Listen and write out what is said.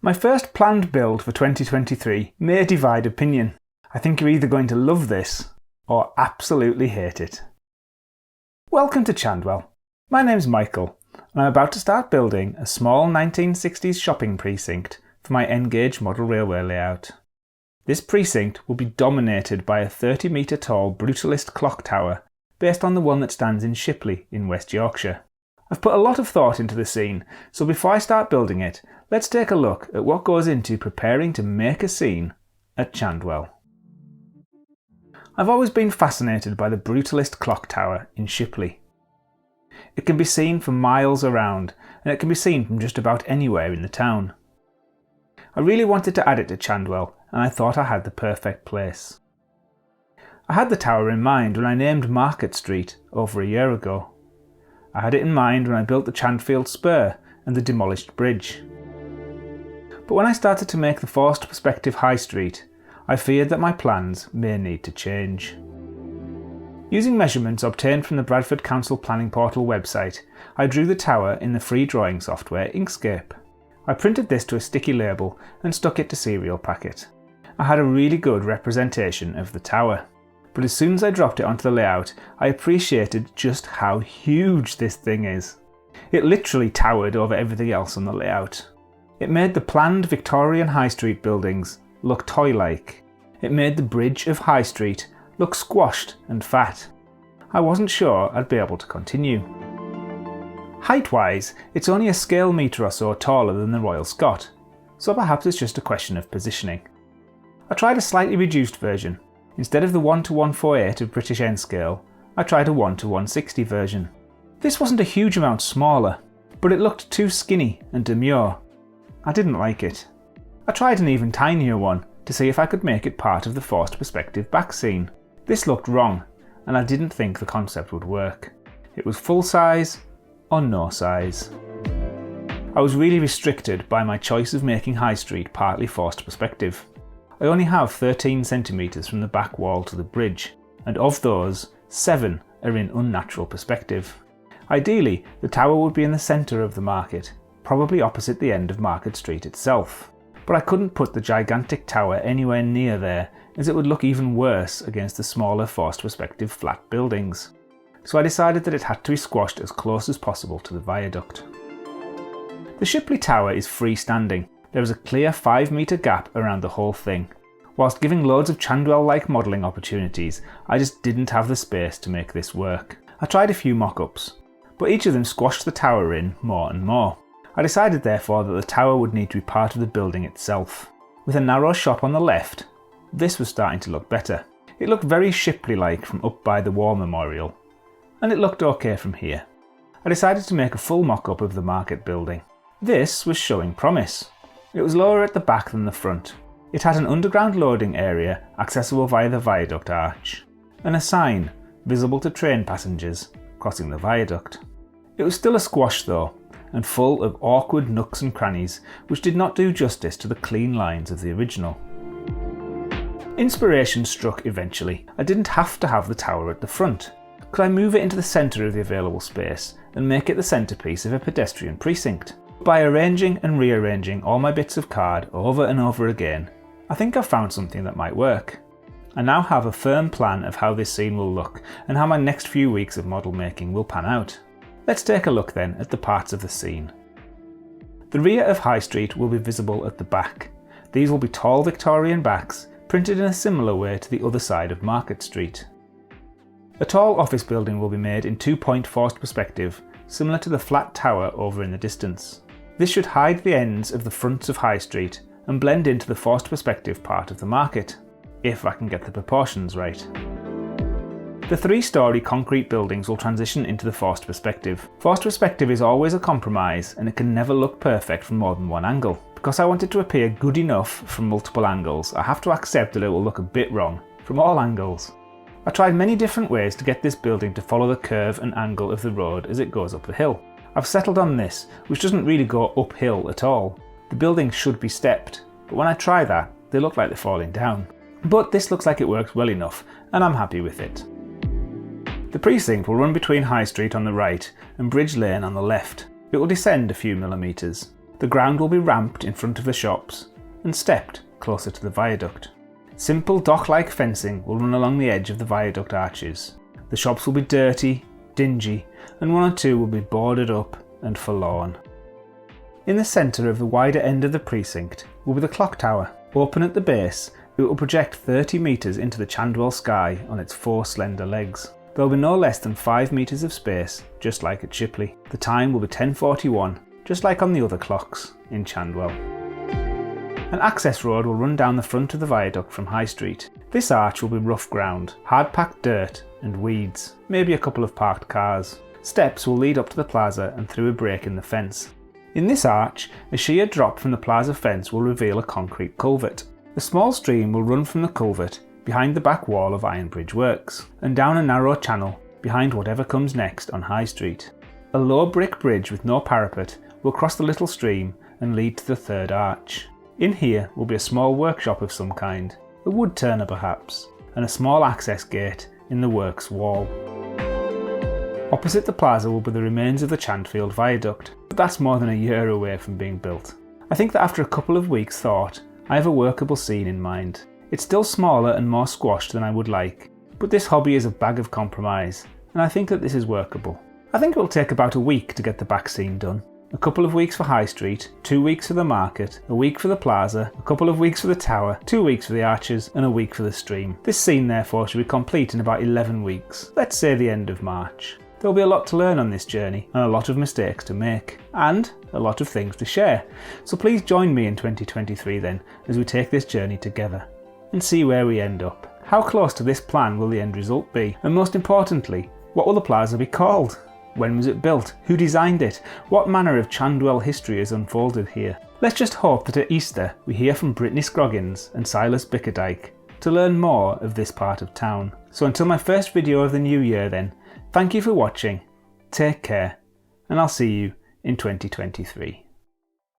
My first planned build for 2023 may divide opinion. I think you're either going to love this or absolutely hate it. Welcome to Chandwell. My name's Michael and I'm about to start building a small 1960s shopping precinct for my N-gauge model railway layout. This precinct will be dominated by a 30-metre tall Brutalist clock tower based on the one that stands in Shipley in West Yorkshire. I've put a lot of thought into the scene, so before I start building it, let's take a look at what goes into preparing to make a scene at Chandwell. I've always been fascinated by the Brutalist clock tower in Shipley. It can be seen for miles around, and it can be seen from just about anywhere in the town. I really wanted to add it to Chandwell, and I thought I had the perfect place. I had the tower in mind when I named Market Street over a year ago. I had it in mind when I built the Chandfield Spur and the demolished bridge. But when I started to make the forced perspective High Street, I feared that my plans may need to change. Using measurements obtained from the Bradford Council Planning Portal website, I drew the tower in the free drawing software Inkscape. I printed this to a sticky label and stuck it to serial packet. I had a really good representation of the tower. But as soon as I dropped it onto the layout, I appreciated just how huge this thing is. It literally towered over everything else on the layout. It made the planned Victorian High Street buildings look toy-like. It made the bridge of High Street look squashed and fat. I wasn't sure I'd be able to continue. Height-wise, it's only a scale metre or so taller than the Royal Scot, so perhaps it's just a question of positioning. I tried a slightly reduced version. Instead of the 1:148 of British N scale, I tried a 1:160 version. This wasn't a huge amount smaller, but it looked too skinny and demure. I didn't like it. I tried an even tinier one to see if I could make it part of the forced perspective back scene. This looked wrong, and I didn't think the concept would work. It was full size or no size. I was really restricted by my choice of making High Street partly forced perspective. I only have 13 centimetres from the back wall to the bridge, and of those, 7 are in unnatural perspective. Ideally, the tower would be in the centre of the market, probably opposite the end of Market Street itself. But I couldn't put the gigantic tower anywhere near there, as it would look even worse against the smaller forced perspective flat buildings. So I decided that it had to be squashed as close as possible to the viaduct. The Shipley Tower is freestanding. There is a clear 5-metre gap around the whole thing. Whilst giving loads of Chandwell-like modelling opportunities, I just didn't have the space to make this work. I tried a few mock-ups, but each of them squashed the tower in more and more. I decided therefore that the tower would need to be part of the building itself. With a narrow shop on the left, this was starting to look better. It looked very Shipley-like from up by the War Memorial, and it looked okay from here. I decided to make a full mock-up of the market building. This was showing promise. It was lower at the back than the front. It had an underground loading area accessible via the viaduct arch, and a sign visible to train passengers crossing the viaduct. It was still a squash though, and full of awkward nooks and crannies which did not do justice to the clean lines of the original. Inspiration struck eventually. I didn't have to have the tower at the front. Could I move it into the centre of the available space and make it the centrepiece of a pedestrian precinct? By arranging and rearranging all my bits of card over and over again, I think I've found something that might work. I now have a firm plan of how this scene will look and how my next few weeks of model making will pan out. Let's take a look then at the parts of the scene. The rear of High Street will be visible at the back. These will be tall Victorian backs printed in a similar way to the other side of Market Street. A tall office building will be made in 2-point forced perspective, similar to the flat tower over in the distance. This should hide the ends of the fronts of High Street and blend into the forced perspective part of the market, if I can get the proportions right. The 3-storey concrete buildings will transition into the forced perspective. Forced perspective is always a compromise and it can never look perfect from more than one angle. Because I want it to appear good enough from multiple angles, I have to accept that it will look a bit wrong from all angles. I tried many different ways to get this building to follow the curve and angle of the road as it goes up the hill. I've settled on this, which doesn't really go uphill at all. The buildings should be stepped, but when I try that, they look like they're falling down. But this looks like it works well enough, and I'm happy with it. The precinct will run between High Street on the right and Bridge Lane on the left. It will descend a few millimetres. The ground will be ramped in front of the shops and stepped closer to the viaduct. Simple dock-like fencing will run along the edge of the viaduct arches. The shops will be dirty, dingy, and one or two will be boarded up and forlorn. In the centre of the wider end of the precinct will be the clock tower. Open at the base, it will project 30 metres into the Chandwell sky on its 4 slender legs. There will be no less than 5 metres of space, just like at Shipley. The time will be 10:41, just like on the other clocks in Chandwell. An access road will run down the front of the viaduct from High Street. This arch will be rough ground, hard-packed dirt and weeds, maybe a couple of parked cars. Steps will lead up to the plaza and through a break in the fence. In this arch, a sheer drop from the plaza fence will reveal a concrete culvert. A small stream will run from the culvert behind the back wall of Ironbridge Works, and down a narrow channel behind whatever comes next on High Street. A low brick bridge with no parapet will cross the little stream and lead to the third arch. In here will be a small workshop of some kind, a wood turner perhaps, and a small access gate in the works wall. Opposite the plaza will be the remains of the Chandfield Viaduct, but that's more than a year away from being built. I think that after a couple of weeks' thought, I have a workable scene in mind. It's still smaller and more squashed than I would like, but this hobby is a bag of compromise, and I think that this is workable. I think it will take about a week to get the back scene done. A couple of weeks for High Street, 2 weeks for the market, a week for the plaza, a couple of weeks for the tower, 2 weeks for the arches, and a week for the stream. This scene therefore should be complete in about 11 weeks, let's say the end of March. There will be a lot to learn on this journey, and a lot of mistakes to make, and a lot of things to share. So please join me in 2023 then, as we take this journey together, and see where we end up. How close to this plan will the end result be? And most importantly, what will the plaza be called? When was it built? Who designed it? What manner of Chandwell history is unfolded here? Let's just hope that at Easter we hear from Brittany Scroggins and Silas Bickerdike to learn more of this part of town. So until my first video of the new year then, thank you for watching, take care, and I'll see you in 2023.